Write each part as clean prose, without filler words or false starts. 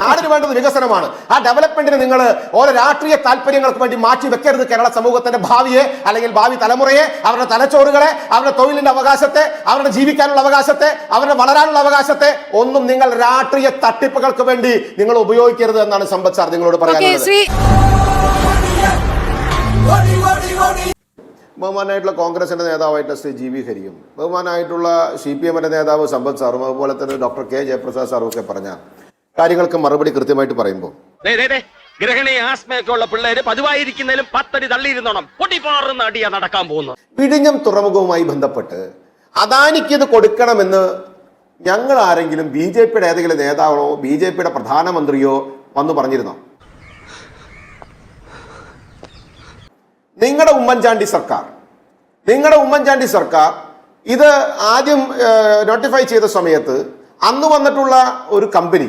നാടിന് വേണ്ടത് വികസനമാണ്. ആ ഡെവലപ്മെന്റിന് നിങ്ങൾ ഓരോ രാഷ്ട്രീയ താല്പര്യങ്ങൾക്ക് വേണ്ടി മാറ്റി വെക്കരുത് കേരള സമൂഹത്തിന്റെ ഭാവിയെ, അല്ലെങ്കിൽ ഭാവി തലമുറയെ, അവരുടെ തലച്ചോറുകളെ, അവരുടെ തൊഴിലിന്റെ അവകാശത്തെ, അവരുടെ ജീവിക്കാനുള്ള അവകാശത്തെ, അവരുടെ വളരാനുള്ള അവകാശത്തെ ഒന്നും നിങ്ങൾ രാഷ്ട്രീയ തട്ടിപ്പുകൾക്ക് വേണ്ടി നിങ്ങൾ ഉപയോഗിക്കരുത് എന്നാണ് സമ്പത്ത് സാർ നിങ്ങളോട് പറയാനുള്ളത്. ബഹുമാനായിട്ടുള്ള കോൺഗ്രസിന്റെ നേതാവായിട്ടുള്ള ശ്രീ ജി വി ഹരിയും, ബഹുമാനായിട്ടുള്ള CPM-ന്റെ നേതാവ് സമ്പത്ത് സാറും, അതുപോലെ തന്നെ ഡോക്ടർ K ജയപ്രസാദ് സാറും ഒക്കെ പറഞ്ഞ കാര്യങ്ങൾക്ക് മറുപടി കൃത്യമായിട്ട് പറയുമ്പോൾ ഗ്രഹണി ആസ്മയൊക്കെ ഉള്ള പിള്ളേര് പതിവായിരിക്കുന്നതിലും 10 അടി തള്ളിയിരുന്നോണം പൊട്ടിപ്പാറുന്ന അടിയാ നടക്കാൻ പോകുന്നത്. വിഴിഞ്ഞം തുറമുഖവുമായി ബന്ധപ്പെട്ട് അദാനിക്ക് ഇത് കൊടുക്കണമെന്ന് ഞങ്ങൾ ആരെങ്കിലും BJP-യുടെ ഏതെങ്കിലും നേതാവോ BJP-യുടെ പ്രധാനമന്ത്രിയോ വന്നു പറഞ്ഞിരുന്നോ? നിങ്ങളുടെ ഉമ്മൻചാണ്ടി സർക്കാർ ഇത് ആദ്യം നോട്ടിഫൈ ചെയ്ത സമയത്ത് അന്ന് വന്നിട്ടുള്ള ഒരു കമ്പനി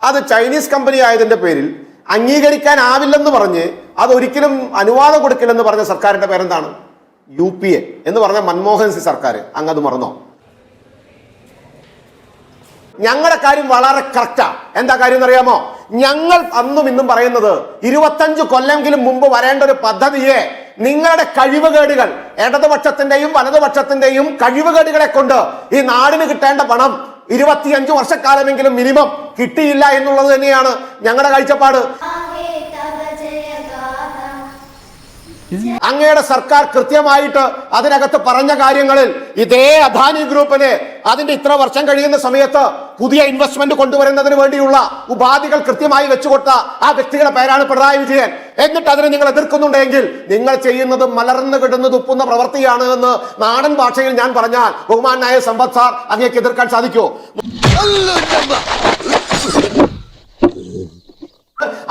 അത് ചൈനീസ് കമ്പനി ആയതിന്റെ പേരിൽ അംഗീകരിക്കാനാവില്ലെന്ന് പറഞ്ഞ് അതൊരിക്കലും അനുവാദം കൊടുക്കില്ലെന്ന് പറഞ്ഞ സർക്കാരിന്റെ പേരെന്താണ്? UPA എന്ന് പറഞ്ഞ മൻമോഹൻ സിംഗ് സർക്കാർ. അങ്ങത് മറന്നോ? ഞങ്ങളുടെ കാര്യം വളരെ കറക്റ്റാ. എന്താ കാര്യം എന്നറിയാമോ? ഞങ്ങൾ അന്നും ഇന്നും പറയുന്നത് 25 കൊല്ലെങ്കിലും മുമ്പ് വരേണ്ട ഒരു പദ്ധതിയെ നിങ്ങളുടെ കഴിവുകേടുകൾ, ഇടതുപക്ഷത്തിന്റെയും വലതുപക്ഷത്തിന്റെയും കഴിവുകേടുകളെ കൊണ്ട് ഈ നാടിന് കിട്ടേണ്ട പണം 25 വർഷക്കാലമെങ്കിലും മിനിമം കിട്ടിയില്ല എന്നുള്ളത് തന്നെയാണ് ഞങ്ങളുടെ കാഴ്ചപ്പാട്. അങ്ങയുടെ സർക്കാർ കൃത്യമായിട്ട് അതിനകത്ത് പറഞ്ഞ കാര്യങ്ങളിൽ ഇതേ അദാനി ഗ്രൂപ്പിന് അതിന്റെ ഇത്ര വർഷം കഴിയുന്ന സമയത്ത് പുതിയ ഇൻവെസ്റ്റ്മെന്റ് കൊണ്ടുവരുന്നതിന് വേണ്ടിയുള്ള ഉപാധികൾ കൃത്യമായി വെച്ചുകൊടുത്ത ആ വ്യക്തിയുടെ പേരാണ് പിണറായി വിജയൻ. എന്നിട്ട് അതിനെ നിങ്ങൾ എതിർക്കുന്നുണ്ടെങ്കിൽ നിങ്ങൾ ചെയ്യുന്നത് മലർന്നു കിടന്ന് തുപ്പുന്ന പ്രവൃത്തിയാണ് എന്ന് നാടൻ ഭാഷയിൽ ഞാൻ പറഞ്ഞാൽ ബഹുമാനായ സമ്പത്ത് സാർ അങ്ങേക്ക് എതിർക്കാൻ സാധിക്കുമോ?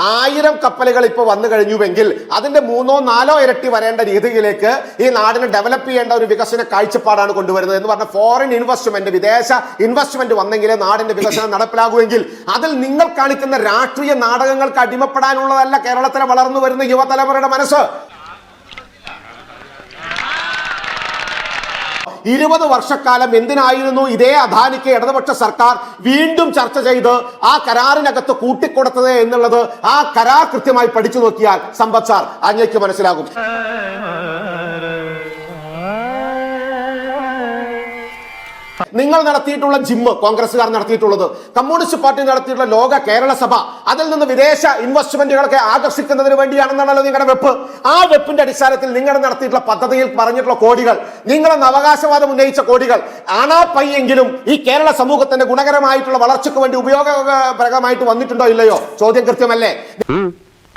1000 കപ്പലുകൾ ഇപ്പൊ വന്നു കഴിഞ്ഞുവെങ്കിൽ അതിന്റെ 3-4 ഇരട്ടി വരേണ്ട രീതിയിലേക്ക് ഈ നാടിനെ ഡെവലപ്പ് ചെയ്യേണ്ട ഒരു വികസന കാഴ്ചപ്പാടാണ് കൊണ്ടുവരുന്നത് എന്ന് പറഞ്ഞ ഫോറിൻ ഇൻവെസ്റ്റ്മെന്റ്, വിദേശ ഇൻവെസ്റ്റ്മെന്റ് വന്നെങ്കിലേ നാടിന്റെ വികസനം നടപ്പിലാകുമെങ്കിൽ അതിൽ നിങ്ങൾ കാണിക്കുന്ന രാഷ്ട്രീയ നാടകങ്ങൾക്ക് അടിമപ്പെടാനുള്ളതല്ല കേരളത്തിലെ വളർന്നു വരുന്ന യുവതലമുറയുടെ മനസ്സ്. 20 വർഷക്കാലം എന്തിനായിരുന്നു ഇതേ അദാനിക്ക് ഇടതുപക്ഷ സർക്കാർ വീണ്ടും ചർച്ച ചെയ്ത് ആ കരാറിനകത്ത് കൂട്ടിക്കൊടുത്തത് എന്നുള്ളത് ആ കരാർ കൃത്യമായി പഠിച്ചു നോക്കിയാൽ സമ്പത്ത് സാർ അങ്ങേക്ക് മനസ്സിലാകും. നിങ്ങൾ നടത്തിയിട്ടുള്ള ജിമ്മ്, കോൺഗ്രസ്സുകാർ നടത്തിയിട്ടുള്ളത്, കമ്മ്യൂണിസ്റ്റ് പാർട്ടി നടത്തിയിട്ടുള്ള ലോക കേരള സഭ, അതിൽ നിന്ന് വിദേശ ഇൻവെസ്റ്റ്മെന്റുകളൊക്കെ ആകർഷിക്കുന്നതിന് വേണ്ടിയാണെന്നാണല്ലോ നിങ്ങളുടെ വെപ്പ്. ആ വെപ്പിന്റെ അടിസ്ഥാനത്തിൽ നിങ്ങൾ നടത്തിയിട്ടുള്ള പദ്ധതിയിൽ പറഞ്ഞിട്ടുള്ള കോടികൾ, നിങ്ങളെന്ന് അവകാശവാദം ഉന്നയിച്ച കോടികൾ ആണാപ്പയ്യെങ്കിലും ഈ കേരള സമൂഹത്തിന്റെ ഗുണകരമായിട്ടുള്ള വളർച്ചയ്ക്ക് വേണ്ടി ഉപയോഗപ്രദമായിട്ട് വന്നിട്ടുണ്ടോ ഇല്ലയോ? ചോദ്യം കൃത്യമല്ലേ?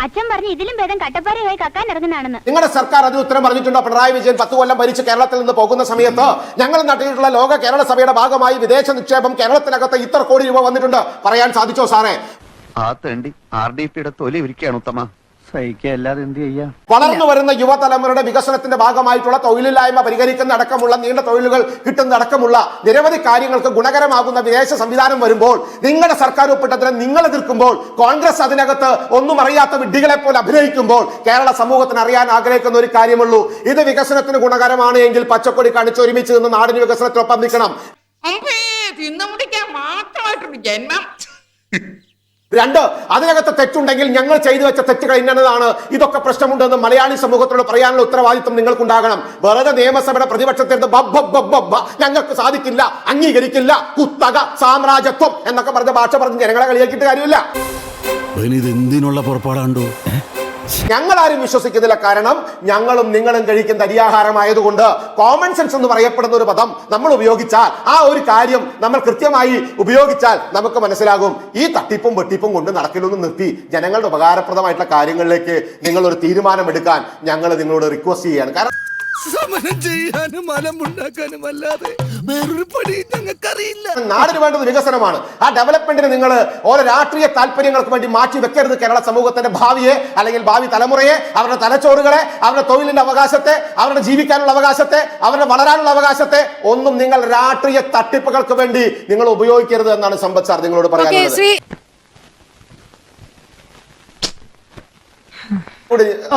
അച്ഛൻ പറഞ്ഞു ഇതിലും ഭേദം കട്ടപ്പാറയായി കക്കാൻ ഇറങ്ങുന്നതാണെന്ന്. നിങ്ങളുടെ സർക്കാർ അതിന് ഉത്തരം പറഞ്ഞിട്ടുണ്ടോ? പിണറായി വിജയൻ 10 കൊല്ലം ഭരിച്ച് കേരളത്തിൽ നിന്ന് പോകുന്ന സമയത്ത് ഞങ്ങൾ നടത്തിയിട്ടുള്ള ലോക കേരള സഭയുടെ ഭാഗമായി വിദേശ നിക്ഷേപം കേരളത്തിനകത്ത് ഇത്ര കോടി രൂപ വന്നിട്ടുണ്ട് പറയാൻ സാധിച്ചോ സാറേ? RDPയുടെ തൊലി ഇരിക്കുകയാണ് ഉത്തമ, സഹിക്കല്ലാതെ എന്ത് ചെയ്യാ? വളർന്നു വരുന്ന യുവതലമുറയുടെ വികസനത്തിന്റെ ഭാഗമായിട്ടുള്ള തൊഴിലില്ലായ്മ പരിഹരിക്കുന്ന അടക്കമുള്ള നീണ്ട തൊഴിലുകൾ കിട്ടുന്ന അടക്കമുള്ള നിരവധി കാര്യങ്ങൾക്ക് ഗുണകരമാകുന്ന വിദേശ സംവിധാനം വരുമ്പോൾ നിങ്ങളുടെ സർക്കാർ ഒപ്പിട്ടതിനെ നിങ്ങൾ എതിർക്കുമ്പോൾ, കോൺഗ്രസ് അതിനകത്ത് ഒന്നും അറിയാത്ത വിഡ്ഢികളെ പോലെ അഭിനയിക്കുമ്പോൾ കേരള സമൂഹത്തിന് അറിയാൻ ആഗ്രഹിക്കുന്ന ഒരു കാര്യമുള്ളൂ. ഇത് വികസനത്തിന് ഗുണകരമാണ് എങ്കിൽ പച്ചക്കൊടി കാണിച്ച് ഒരുമിച്ച് നിന്ന് നാടിന് വികസനത്തിനൊപ്പം നിൽക്കണം. 2, അതിനകത്ത് തെറ്റുണ്ടെങ്കിൽ ഞങ്ങൾ ചെയ്തു വെച്ച തെറ്റുകൾ ഇന്നതാണ്, ഇതൊക്കെ പ്രശ്നമുണ്ടെന്ന് മലയാളി സമൂഹത്തോട് പറയാനുള്ള ഉത്തരവാദിത്വം നിങ്ങൾക്കുണ്ടാകണം. വെറുതെ നിയമസഭയുടെ പ്രതിപക്ഷത്തിരുന്ന് ഞങ്ങൾക്ക് സാധിക്കില്ല, അംഗീകരിക്കില്ല, കുത്തക, സാമ്രാജ്യത്വം എന്നൊക്കെ പറഞ്ഞ ഭാഷ പറഞ്ഞ് ജനങ്ങളെ കളിയാക്കിയിട്ട് കാര്യമില്ല. എന്തിനുള്ള പുറപ്പാടാണ്ടോ? ഞങ്ങൾ ആരും വിശ്വസിക്കുന്നില്ല. കാരണം ഞങ്ങളും നിങ്ങളും കഴിക്കുന്ന അരിയാഹാരമായതുകൊണ്ട് കോമൺ സെൻസ് എന്ന് പറയപ്പെടുന്ന ഒരു പദം നമ്മൾ ഉപയോഗിച്ചാൽ, ആ ഒരു കാര്യം നമ്മൾ കൃത്യമായി ഉപയോഗിച്ചാൽ നമുക്ക് മനസ്സിലാകും ഈ തട്ടിപ്പും വെട്ടിപ്പും കൊണ്ട് നടക്കില്ലെന്ന് നിർത്തി ജനങ്ങളുടെ ഉപകാരപ്രദമായിട്ടുള്ള കാര്യങ്ങളിലേക്ക് നിങ്ങൾ ഒരു തീരുമാനമെടുക്കാൻ ഞങ്ങൾ നിങ്ങളോട് റിക്വസ്റ്റ് ചെയ്യാണ്. കാരണം സമരം ചെയ്യാനും മലമുണ്ടാക്കാനും അല്ലാതെ വേറൊരു പണി ഞങ്ങൾക്കറിയില്ല. നാടിന് വേണ്ടത് വികസനമാണ്. ആ ഡെവലപ്മെന്റിന് നിങ്ങൾ ഓരോ രാഷ്ട്രീയ താല്പര്യങ്ങൾക്ക് വേണ്ടി മാറ്റി വെക്കരുത് കേരള സമൂഹത്തിന്റെ ഭാവിയെ, അല്ലെങ്കിൽ ഭാവി തലമുറയെ, അവരുടെ തലച്ചോറുകളെ, അവരുടെ തൊഴിലിന്റെ അവകാശത്തെ, അവരുടെ ജീവിക്കാനുള്ള അവകാശത്തെ, അവരുടെ വളരാനുള്ള അവകാശത്തെ ഒന്നും നിങ്ങൾ രാഷ്ട്രീയ തട്ടിപ്പുകൾക്ക് വേണ്ടി നിങ്ങൾ ഉപയോഗിക്കരുത് എന്നാണ് സമ്പത്ത് സാർ നിങ്ങളോട് പറയാനുള്ളത്.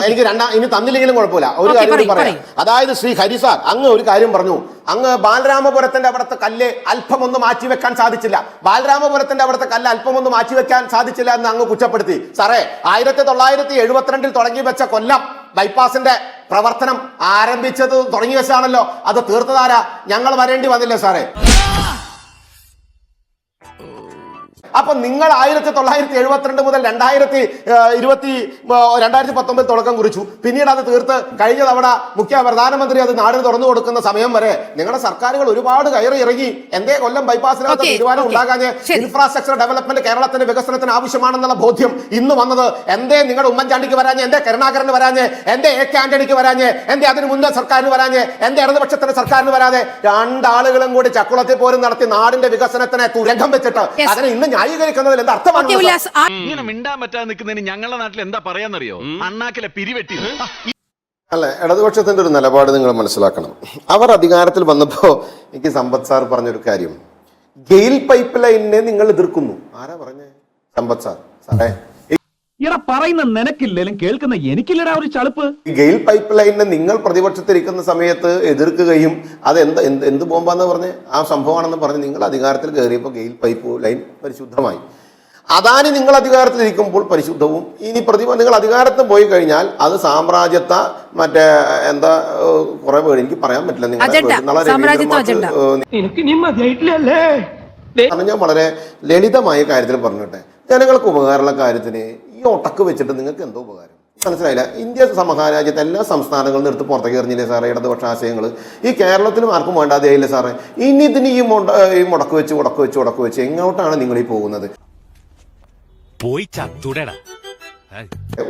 എനിക്ക് ഇനി തന്നില്ലെങ്കിലും കുഴപ്പമില്ല, ഒരു കാര്യം പറയാം. അതായത് ശ്രീ ഹരി സാർ അങ്ങ് ഒരു കാര്യം പറഞ്ഞു, അങ്ങ് ബാലരാമപുരത്തിന്റെ അവിടുത്തെ കല്ല് അല്പമൊന്ന് മാറ്റിവെക്കാൻ സാധിച്ചില്ല, ബാലരാമപുരത്തിന്റെ അവിടുത്തെ കല്ല് അല്പമൊന്ന് മാറ്റിവെക്കാൻ സാധിച്ചില്ല എന്ന് അങ്ങ് കുറ്റപ്പെടുത്തി. സാറേ, 1972 തുടങ്ങി വെച്ച കൊല്ലം ബൈപ്പാസിന്റെ പ്രവർത്തനം ആരംഭിച്ചത് തുടങ്ങി വെച്ചാണല്ലോ, അത് തീർത്തതാരാ? ഞങ്ങൾ വരേണ്ടി വന്നില്ലേ സാറേ? അപ്പൊ നിങ്ങൾ 1972 മുതൽ 2019 തുടക്കം കുറിച്ചു. പിന്നീട് അത് തീർത്ത് കഴിഞ്ഞ തവണ പ്രധാനമന്ത്രി അത് നാടിന് തുറന്നു കൊടുക്കുന്ന സമയം വരെ നിങ്ങളുടെ സർക്കാരുകൾ ഒരുപാട് കയറി ഇറങ്ങി. എന്തേ കൊല്ലം ബൈപ്പാസിനകത്ത് തീരുമാനം ഉണ്ടാകാഞ്ഞ്? ഇൻഫ്രാസ്ട്രക്ചർ ഡെവലപ്മെന്റ് കേരളത്തിന്റെ വികസനത്തിന് ആവശ്യമാണെന്നുള്ള ബോധ്യം ഇന്ന് വന്നത് എന്തേ? നിങ്ങളുടെ ഉമ്മൻചാണ്ടിക്ക് വരാഞ്ഞ്, എന്തേ കരുണാകരന് വരാഞ്ഞ്, എന്തേ AK ആന്റണിക്ക് വരാഞ്ഞ്, എന്തേ അതിന് മുന്നേ സർക്കാരിന് വരാഞ്ഞ്, എന്തേ ഇടതുപക്ഷത്തിന്റെ സർക്കാരിന് വരാതെ? രണ്ടാളുകളും കൂടി ചക്കുളത്തിൽ പോലും നടത്തി നാടിന്റെ വികസനത്തിനെ തുരങ്കം വെച്ചിട്ട് അതിനെ ഇന്ന് ന്യായീകരിക്കുന്നതിൽ എന്താ അർത്ഥമാണ്? ഇങ്ങനെ മിണ്ടാൻ പറ്റാതെ നിൽക്കുന്നതിന് ഞങ്ങളുടെ നാട്ടിൽ എന്താ പറയാന്നറിയോ? അണ്ണാക്കിലെ പിരിവെട്ടി. അല്ല, ഇടതുപക്ഷത്തിന്റെ ഒരു നിലപാട് നിങ്ങൾ മനസ്സിലാക്കണം. അവർ അധികാരത്തിൽ വന്നപ്പോ എനിക്ക് സമ്പത്ത് സാർ പറഞ്ഞൊരു കാര്യം, ഗെയിൽ പൈപ്പ് ലൈനിനെ നിങ്ങൾ എതിർക്കുന്നു. ആരാ പറഞ്ഞേ? സമ്പത്ത് സാർ. സാറേ, പറയുന്ന നിനക്കില്ലേലും കേൾക്കുന്ന എനിക്കില്ലടാ ഒരു ചളുപ്പ്. ഗെയിൽ പൈപ്പ് ലൈനിനെ നിങ്ങൾ പ്രതിപക്ഷത്തിരിക്കുന്ന സമയത്ത് എതിർക്കുകയും അത് എന്ത് ബോംബാന്ന് പറഞ്ഞ് ആ സംഭവമാണെന്ന് പറഞ്ഞ് നിങ്ങൾ അധികാരത്തിൽ കയറിയപ്പോൾ ഗെയിൽ പൈപ്പ് ലൈൻ പരിശുദ്ധമായി. അദാനി നിങ്ങൾ അധികാരത്തിലിരിക്കുമ്പോൾ പരിശുദ്ധവും. ഇനി നിങ്ങൾ അധികാരത്തിൽ പോയി കഴിഞ്ഞാൽ അത് സാമ്രാജ്യത്വ മറ്റേ എന്താ കുറെ പേര് എനിക്ക് പറയാൻ പറ്റില്ല. ഞാൻ വളരെ ലളിതമായ കാര്യത്തിൽ പറഞ്ഞിട്ടെ, ജനങ്ങൾക്ക് ഉപകാരമുള്ള കാര്യത്തിന് ഈ ഒട്ടക്ക് വെച്ചിട്ട് നിങ്ങൾക്ക് എന്തോ ഉപകാരം? മനസ്സിലായില്ല. ഇന്ത്യ മഹാരാജ്യത്തെ എല്ലാ സംസ്ഥാനങ്ങളും എടുത്ത് പുറത്തേക്ക് എറിഞ്ഞില്ലേ സാറേ ഇടതുപക്ഷ ആശയങ്ങൾ? ഈ കേരളത്തിലും ആർക്കും വേണ്ടാതെയായില്ലേ സാറേ? ഇനി ഇതിന് ഈ മുടക്ക് വെച്ച് എങ്ങോട്ടാണ് നിങ്ങൾ ഈ പോകുന്നത്? പോയി ചത്തുടടാ.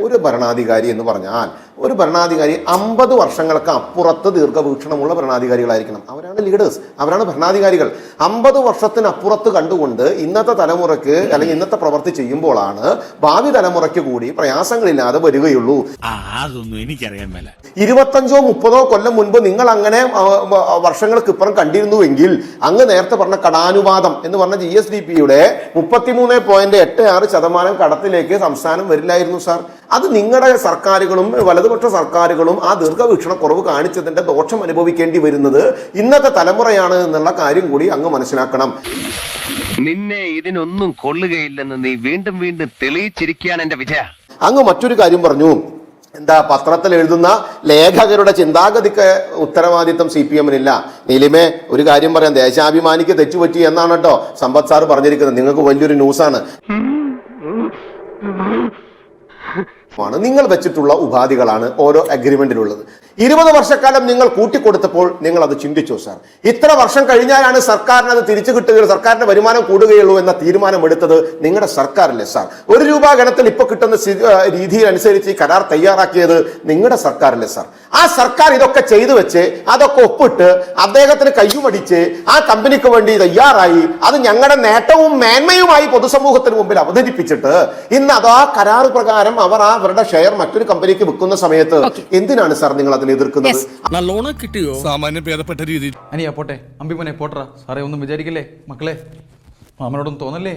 ഒരു ഭരണാധികാരി എന്ന് പറഞ്ഞാൽ ഒരു ഭരണാധികാരി 50 വർഷങ്ങൾക്ക് അപ്പുറത്ത് ദീർഘവീക്ഷണമുള്ള ഭരണാധികാരികളായിരിക്കണം. അവരാണ് ലീഡേഴ്സ്, അവരാണ് ഭരണാധികാരികൾ. 50 വർഷത്തിനപ്പുറത്ത് കണ്ടുകൊണ്ട് ഇന്നത്തെ തലമുറയ്ക്ക് അല്ലെങ്കിൽ ഇന്നത്തെ പ്രവൃത്തി ചെയ്യുമ്പോഴാണ് ഭാവി തലമുറയ്ക്ക് കൂടി പ്രയാസങ്ങളില്ലാതെ വരികയുള്ളൂ. അതൊന്നും എനിക്കറിയാൻ മേല. 25-30 കൊല്ലം മുൻപ് നിങ്ങൾ അങ്ങനെ വർഷങ്ങൾക്ക് ഇപ്പുറം കണ്ടിരുന്നുവെങ്കിൽ അങ്ങ് നേരത്തെ പറഞ്ഞ കടാനുപാതം എന്ന് പറഞ്ഞ GSDP-യുടെ 33.86% കടത്തിലേക്ക് സംസ്ഥാനം വരില്ലായിരുന്നു സാർ. അത് നിങ്ങളുടെ സർക്കാരുകളും വലതുപക്ഷ സർക്കാരുകളും ആ ദീർഘവീക്ഷണ കുറവ് കാണിച്ചതിന്റെ ദോഷം അനുഭവിക്കേണ്ടി വരുന്നത് ഇന്നത്തെ തലമുറയാണ് എന്നുള്ള കാര്യം കൂടി അങ്ങ് മനസ്സിലാക്കണം. നിന്നെ ഇതിനൊന്നും കൊള്ളുകയില്ലെന്ന് നീ വീണ്ടും വീണ്ടും തെളിയിച്ചിരിക്കുകയാണ് എന്റെ വിജയ. അങ്ങ് മറ്റൊരു കാര്യം പറഞ്ഞു, എന്താ പത്രത്തിൽ എഴുതുന്ന ലേഖകരുടെ ചിന്താഗതിക്ക് ഉത്തരവാദിത്വം CPM-നില്ല. നീലിമേ, ഒരു കാര്യം പറയാം, ദേശാഭിമാനിക്ക് തെറ്റുപറ്റി എന്നാണ് കേട്ടോ സമ്പത്ത് സാർ പറഞ്ഞിരിക്കുന്നത്. നിങ്ങൾക്ക് വലിയൊരു ന്യൂസാണ്. നിങ്ങൾ വെച്ചിട്ടുള്ള ഉപാധികളാണ് ഓരോ അഗ്രിമെന്റിലുള്ളത്. 20 വർഷക്കാലം നിങ്ങൾ കൂട്ടിക്കൊടുത്തപ്പോൾ നിങ്ങൾ അത് ചിന്തിച്ചോ സാർ? ഇത്ര വർഷം കഴിഞ്ഞാലാണ് സർക്കാരിന് അത് തിരിച്ചു കിട്ടുകയുള്ളൂ, സർക്കാരിന്റെ വരുമാനം കൂടുകയുള്ളൂ എന്ന തീരുമാനമെടുത്തത് നിങ്ങളുടെ സർക്കാരല്ലേ സാർ? 1 രൂപ ഗണത്തിൽ ഇപ്പൊ കിട്ടുന്ന രീതിയനുസരിച്ച് ഈ കരാർ തയ്യാറാക്കിയത് നിങ്ങളുടെ സർക്കാരല്ലേ സാർ? ആ സർക്കാർ ഇതൊക്കെ ചെയ്തു വെച്ച് അതൊക്കെ ഒപ്പിട്ട് അദ്ദേഹത്തിന് കയ്യുമടിച്ച് ആ കമ്പനിക്ക് വേണ്ടി തയ്യാറായി അത് ഞങ്ങളുടെ നേട്ടവും മേന്മയുമായി പൊതുസമൂഹത്തിന് മുമ്പിൽ അവതരിപ്പിച്ചിട്ട് ഇന്ന് അത് ആ കരാർ പ്രകാരം അവർ അവരുടെ ഷെയർ മറ്റൊരു കമ്പനിക്ക് വിൽക്കുന്ന സമയത്ത് എന്തിനാണ് സാർ നിങ്ങൾ അതിനെ എതിർക്കുന്നത്? നല്ലോണം കിട്ടിയോ? സാമാന്യം ഭേദപ്പെട്ട രീതിയിൽ. അനിയാ പോട്ടെ, അമ്പിമനെ പോട്ടറാ. സാറേ ഒന്നും വിചാരിക്കില്ലേ മക്കളെ, മാമനോടൊന്നും തോന്നല്ലേ?